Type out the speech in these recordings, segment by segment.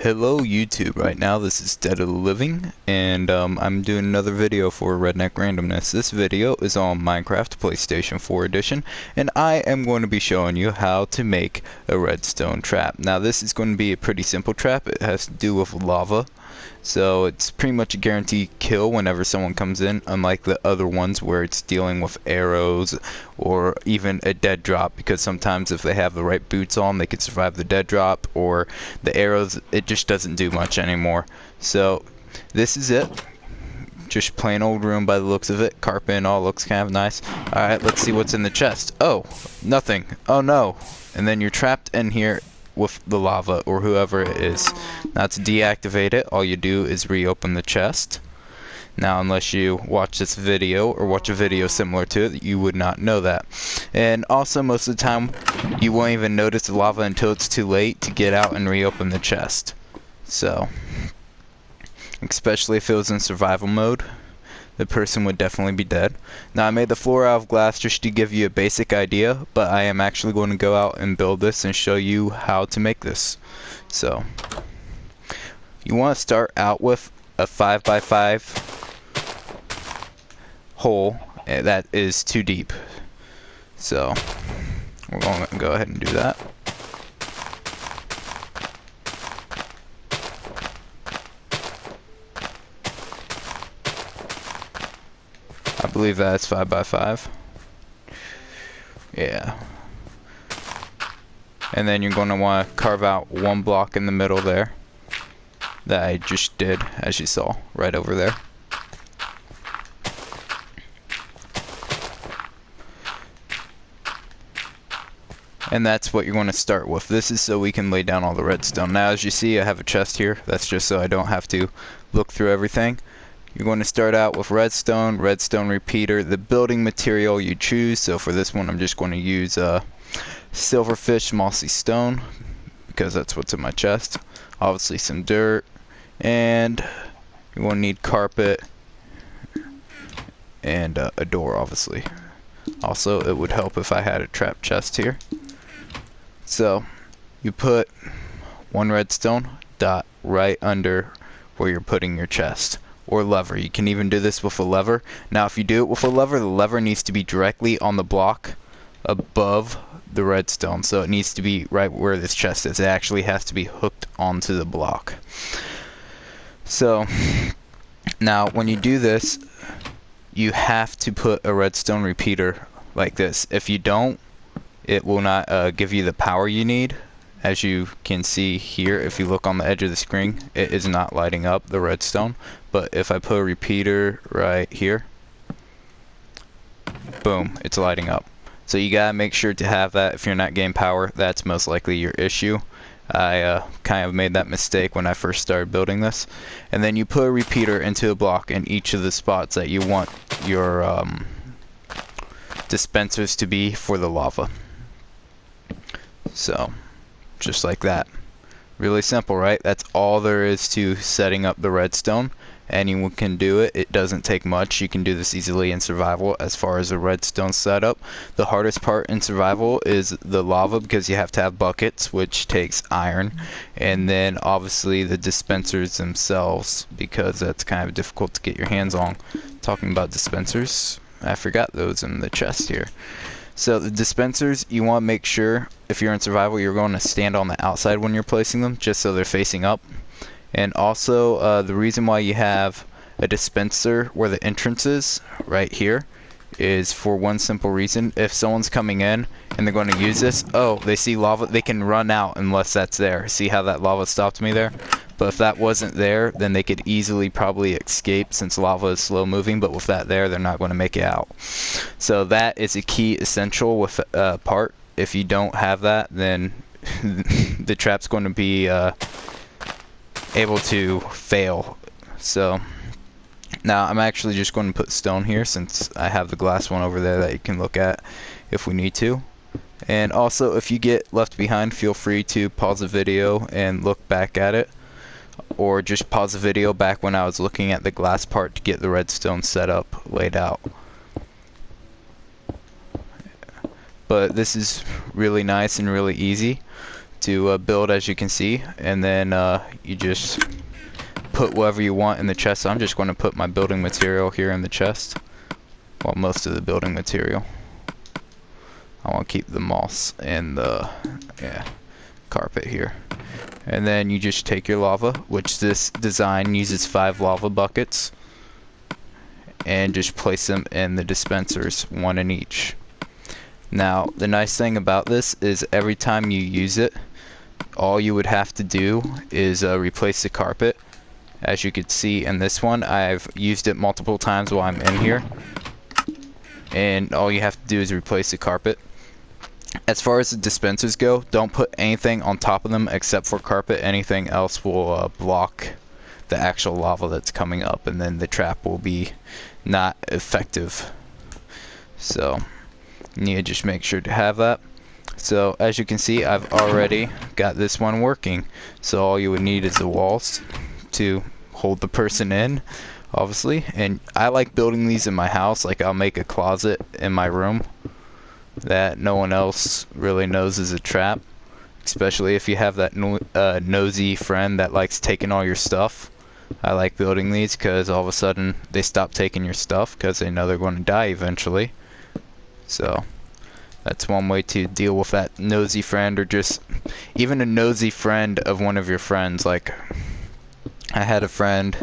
Hello YouTube, right now this is Dead of the Living, and I'm doing another video for Redneck Randomness. This video is on Minecraft PlayStation 4 edition, and I am going to be showing you how to make a redstone trap. Now this is going to be a pretty simple trap. It has to do with lava, so it's pretty much a guaranteed kill whenever someone comes in, unlike the other ones where it's dealing with arrows or even a dead drop, because sometimes if they have the right boots on they could survive the dead drop, or the arrows, it just doesn't do much anymore. So this is it, just plain old room by the looks of it. Carpet and all looks kind of nice. Alright, let's see what's in the chest. Oh, nothing. Oh no. And then you're trapped in here with the lava or whoever it is. Now to deactivate it, all you do is reopen the chest. Now unless you watch this video or watch a video similar to it, you would not know that. And also most of the time you won't even notice the lava until it's too late to get out and reopen the chest. So especially if it was in survival mode, the person would definitely be dead. Now I made the floor out of glass just to give you a basic idea, but I am actually going to go out and build this and show you how to make this. So you want to start out with a 5x5 hole that is too deep. So we're going to go ahead and do that. I believe that's 5x5. Yeah. And then you're going to want to carve out one block in the middle there that I just did, as you saw right over there. And that's what you're going to start with. This is so we can lay down all the redstone. Now as you see, I have a chest here. That's just so I don't have to look through everything. You're going to start out with redstone, redstone repeater, the building material you choose. So for this one I'm just going to use silverfish mossy stone, because that's what's in my chest. Obviously some dirt, and you're going to need carpet and a door, obviously. Also it would help if I had a trap chest here. So you put one redstone dot right under where you're putting your chest, or lever. You can even do this with a lever. Now if you do it with a lever, the lever needs to be directly on the block above the redstone, so it needs to be right where this chest is. It actually has to be hooked onto the block. So now when you do this, you have to put a redstone repeater like this. If you don't, it will not give you the power you need. As you can see here, if you look on the edge of the screen, it is not lighting up the redstone. But if I put a repeater right here, boom, it's lighting up. So you gotta make sure to have that. If you're not getting power, that's most likely your issue. I kind of made that mistake when I first started building this. And then you put a repeater into a block in each of the spots that you want your dispensers to be for the lava. So just like that. Really simple, right? That's all there is to setting up the redstone. Anyone can do it. It doesn't take much. You can do this easily in survival as far as a redstone setup. The hardest part in survival is the lava, because you have to have buckets, which takes iron, and then obviously the dispensers themselves, because that's kind of difficult to get your hands on. Talking about dispensers, I forgot those in the chest here. So the dispensers, you want to make sure, if you're in survival, you're going to stand on the outside when you're placing them, just so they're facing up. And also the reason why you have a dispenser where the entrance is right here is for one simple reason. If someone's coming in and they're going to use this, oh, they see lava, they can run out unless that's there. See how that lava stopped me there? But if that wasn't there, then they could easily probably escape, since lava is slow moving. But with that there, they're not going to make it out. So that is a key essential with part. If you don't have that, then the trap's going to be able to fail. So now I'm actually just going to put stone here, since I have the glass one over there that you can look at if we need to. And also, if you get left behind, feel free to pause the video and look back at it, or just pause the video back when I was looking at the glass part to get the redstone set up, laid out. But this is really nice and really easy to build, as you can see, and then you just put whatever you want in the chest. So I'm just going to put my building material here in the chest. Well, most of the building material. I want to keep the moss and the carpet here. And then you just take your lava, which this design uses 5 lava buckets, and just place them in the dispensers, 1 in each. Now, the nice thing about this is every time you use it, all you would have to do is replace the carpet. As you can see in this one, I've used it multiple times while I'm in here, and all you have to do is replace the carpet. As far as the dispensers go, don't put anything on top of them except for carpet. Anything else will block the actual lava that's coming up, and then the trap will be not effective. So you need to just make sure to have that. So as you can see, I've already got this one working. So all you would need is the walls to hold the person in, obviously. And I like building these in my house. Like, I'll make a closet in my room that no one else really knows is a trap, especially if you have that nosy friend that likes taking all your stuff. I like building these because all of a sudden they stop taking your stuff because they know they're going to die eventually. So that's one way to deal with that nosy friend, or just even a nosy friend of one of your friends. Like, I had a friend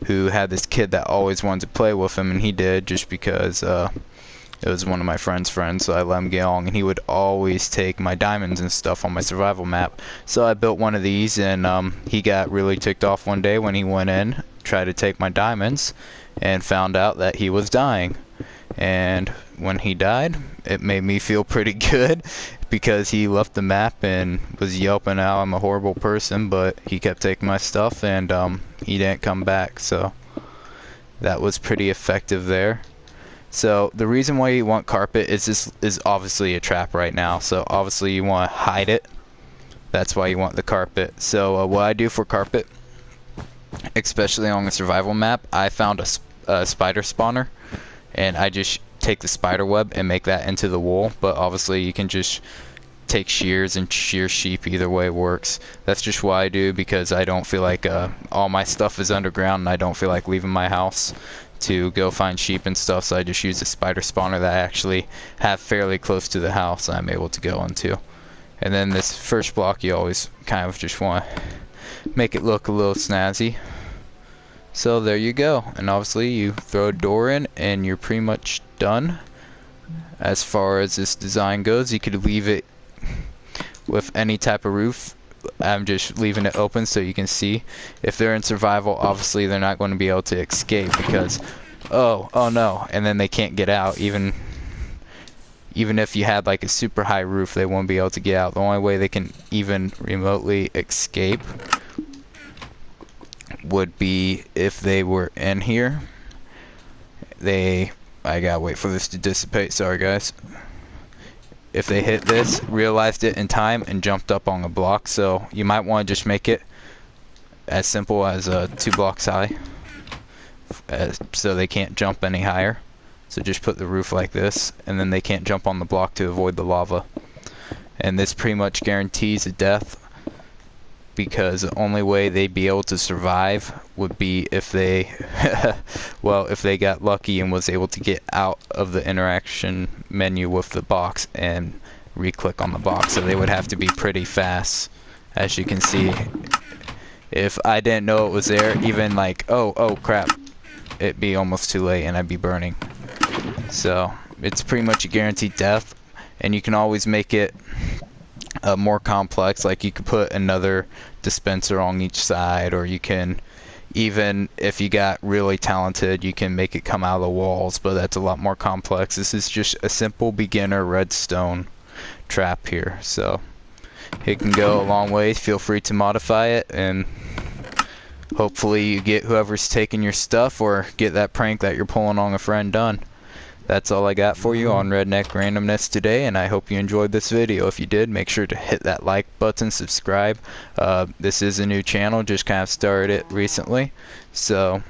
who had this kid that always wanted to play with him, and he did, just because it was one of my friend's friends, so I let him get along, and he would always take my diamonds and stuff on my survival map. So I built one of these, and he got really ticked off one day when he went in, tried to take my diamonds, and found out that he was dying. And when he died, it made me feel pretty good, because he left the map and was yelping out I'm a horrible person, but he kept taking my stuff, and he didn't come back. So that was pretty effective there. So the reason why you want carpet is this is obviously a trap right now. So obviously you want to hide it. That's why you want the carpet. So what I do for carpet, especially on a survival map, I found a spider spawner, and I just take the spider web and make that into the wool. But obviously you can just take shears and shear sheep. Either way works. That's just what I do, because I don't feel like all my stuff is underground, and I don't feel like leaving my house to go find sheep and stuff. So I just use a spider spawner that I actually have fairly close to the house I'm able to go into. And then this first block, you always kind of just want to make it look a little snazzy. So there you go. And obviously you throw a door in and you're pretty much done. As far as this design goes, you could leave it with any type of roof. I'm just leaving it open so you can see. If they're in survival, obviously they're not going to be able to escape, because oh no, and then they can't get out. Even if you had like a super high roof, they won't be able to get out. The only way they can even remotely escape would be if they were in here. I gotta wait for this to dissipate, sorry guys. If they hit this, realized it in time, and jumped up on a block. So you might want to just make it as simple as 2 blocks high, so they can't jump any higher. So just put the roof like this, and then they can't jump on the block to avoid the lava. And this pretty much guarantees a death, because the only way they'd be able to survive would be if they well, if they got lucky and was able to get out of the interaction menu with the box and re-click on the box. So they would have to be pretty fast. As you can see, if I didn't know it was there, even like oh crap, it'd be almost too late and I'd be burning. So it's pretty much a guaranteed death, and you can always make it more complex. Like, you could put another dispenser on each side, or you can, even if you got really talented, you can make it come out of the walls, but that's a lot more complex. This is just a simple beginner redstone trap here, so it can go a long way. Feel free to modify it, and hopefully you get whoever's taking your stuff, or get that prank that you're pulling on a friend done. That's all I got for you on Redneck Randomness today, and I hope you enjoyed this video. If you did, make sure to hit that like button, subscribe. This is a new channel, just kind of started it recently, so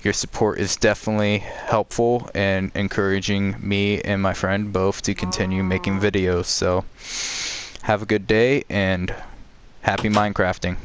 your support is definitely helpful and encouraging me and my friend both to continue making videos. So Have a good day and happy Minecrafting.